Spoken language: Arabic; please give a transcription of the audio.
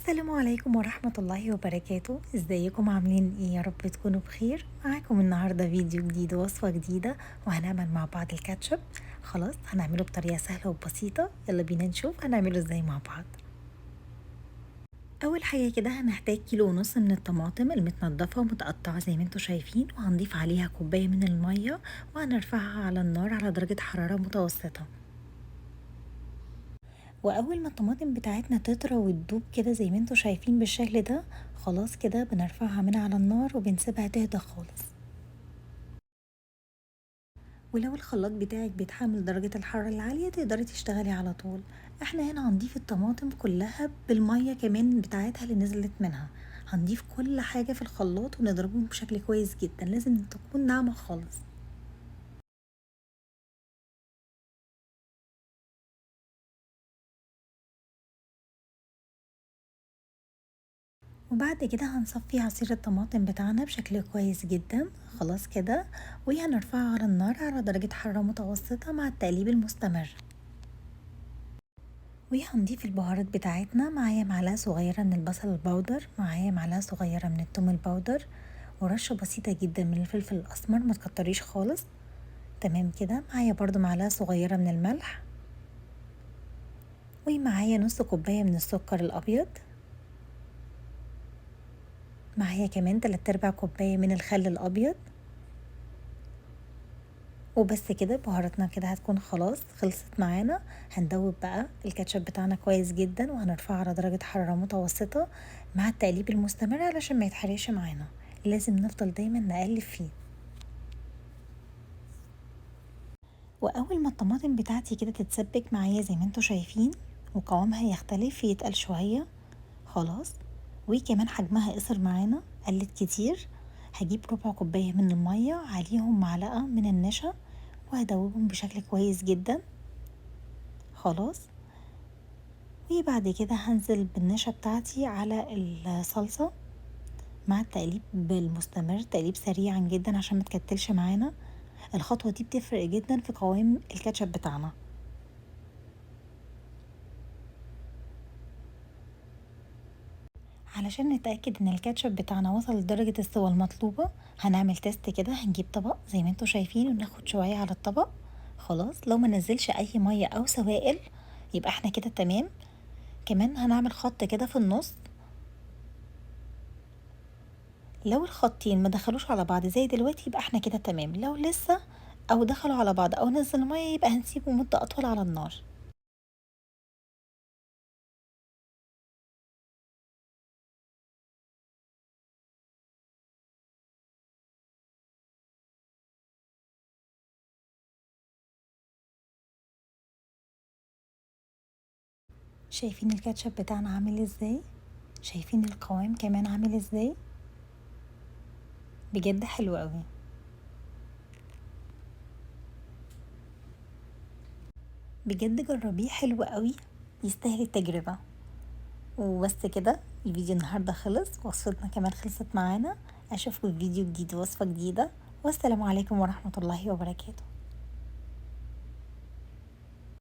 السلام عليكم ورحمة الله وبركاته. ازيكم عاملين ايه؟ يا رب تكونوا بخير. معاكم النهاردة فيديو جديد ووصفة جديدة، وهنعمل مع بعض الكاتشب. خلاص هنعمله بطريقة سهلة وبسيطة. يلا بينا نشوف هنعمله ازاي مع بعض. اول حاجة كده هنحتاج 1.5 كيلو من الطماطم المتنضفة ومتقطعة زي ما انتوا شايفين، وهنضيف عليها كوباية من المية، وهنرفعها على النار على درجة حرارة متوسطة. واول ما الطماطم بتاعتنا تطرى وتدوب كده زي ما انتوا شايفين بالشكل ده، خلاص كده بنرفعها من على النار وبنسيبها تهدى خالص. ولو الخلاط بتاعك بيتحمل درجة الحرارة العالية تقدري تشتغلي على طول. احنا هنا هنضيف الطماطم كلها بالمية كمان بتاعتها اللي نزلت منها. هنضيف كل حاجة في الخلاط ونضربهم بشكل كويس جدا، لازم تكون ناعمة خالص. وبعد كده هنصفي عصير الطماطم بتاعنا بشكل كويس جدا. خلاص كده، وهنرفعه على النار على درجة حرارة متوسطة مع التقليب المستمر. وهنضيف البهارات بتاعتنا. معايا معلقة صغيرة من البصل البودر، معايا معلقة صغيرة من الثوم البودر، ورشة بسيطة جدا من الفلفل الأسمر، ما تكتريش خالص. تمام كده. معايا برضو معلقة صغيرة من الملح، ومعايا نص كوباية من السكر الأبيض، معايا كمان 3/4 كوباية من الخل الأبيض. وبس كده بهاراتنا كده هتكون خلاص خلصت معانا. هندوب بقى الكاتشب بتاعنا كويس جدا، وهنرفعه على درجة حرارة متوسطة مع التقليب المستمر علشان ما يتحرقش معانا. لازم نفضل دايما نقلب فيه. واول ما الطماطم بتاعتي كده تتسبك معايا زي ما انتوا شايفين، وقوامها يختلف يتقل شوية، خلاص، وكمان حجمها قصر معانا، قلت كتير، هجيب ربع كوباية من المية عليهم معلقة من النشا، وهدوبهم بشكل كويس جدا. خلاص. وبعد كده هنزل بالنشا بتاعتي على الصلصة مع التقليب بالمستمر، تقليب سريعا جدا عشان ما تكتلش معانا. الخطوة دي بتفرق جدا في قوام الكاتشب بتاعنا. علشان نتأكد ان الكاتشب بتاعنا وصل لدرجة السوا المطلوبة، هنعمل تيست كده. هنجيب طبق زي ما انتوا شايفين وناخد شوية على الطبق. خلاص، لو ما نزلش اي مية او سوائل يبقى احنا كده تمام. كمان هنعمل خط كده في النص. لو الخطين ما دخلوش على بعض زي دلوقتي يبقى احنا كده تمام. لو لسه او دخلوا على بعض او نزل ميه يبقى هنسيبه مدة اطول على النار. شايفين الكاتشب بتاعنا عامل ازاي؟ شايفين القوام كمان عامل ازاي؟ بجد حلو قوي. بجد جربيه، حلو قوي، يستاهل التجربة. وبس كده، الفيديو النهاردة خلص، وصفتنا كمان خلصت معانا. اشوفكم في فيديو جديد ووصفة جديدة، والسلام عليكم ورحمة الله وبركاته.